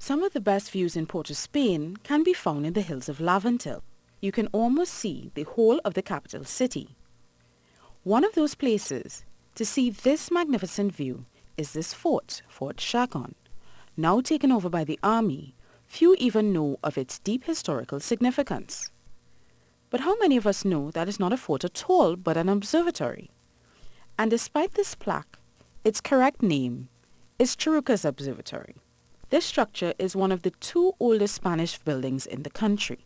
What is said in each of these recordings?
Some of the best views in Port of Spain can be found in the hills of Laventil. You can almost see the whole of the capital city. One of those places to see this magnificent view is this fort, Fort Chacon. Now taken over by the army, few even know of its deep historical significance. But how many of us know that it's not a fort at all, but an observatory? And despite this plaque, its correct name is Churrucas Observatory. This structure is one of the two oldest Spanish buildings in the country.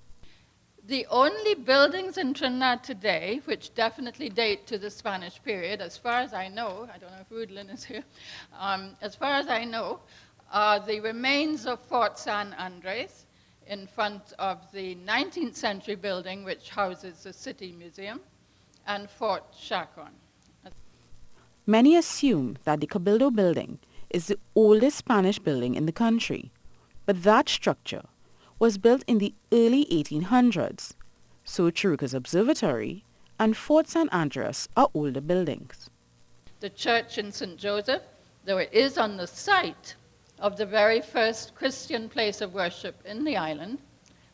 The only buildings in Trinidad today, which definitely date to the Spanish period, as far as I know, I don't know if Rudlin is here, as far as I know, are the remains of Fort San Andres in front of the 19th century building, which houses the City Museum, and Fort Chacon. Many assume that the Cabildo building is the oldest Spanish building in the country, but that structure was built in the early 1800s, so Churrucas Observatory and Fort San Andreas are older buildings. The church in St. Joseph, though it is on the site of the very first Christian place of worship in the island,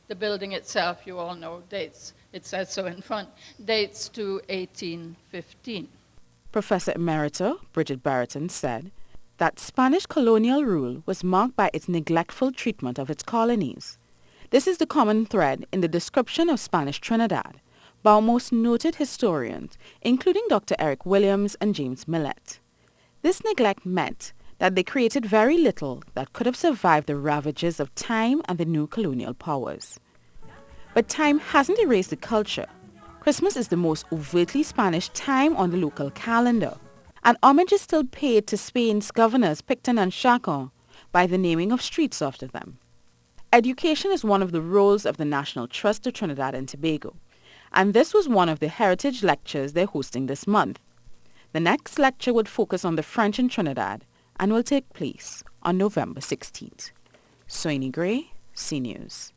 the building itself, you all know, dates, it says so in front, dates to 1815. Professor Emerita Bridget Barreton said that Spanish colonial rule was marked by its neglectful treatment of its colonies. This is the common thread in the description of Spanish Trinidad by our most noted historians, including Dr. Eric Williams and James Millett. This neglect meant that they created very little that could have survived the ravages of time and the new colonial powers. But time hasn't erased the culture. Christmas is the most overtly Spanish time on the local calendar, and homage is still paid to Spain's governors Picton and Chacon by the naming of streets after them. Education is one of the roles of the National Trust of Trinidad and Tobago, and this was one of the heritage lectures they're hosting this month. The next lecture would focus on the French in Trinidad and will take place on November 16th. Soini Gray, CNews.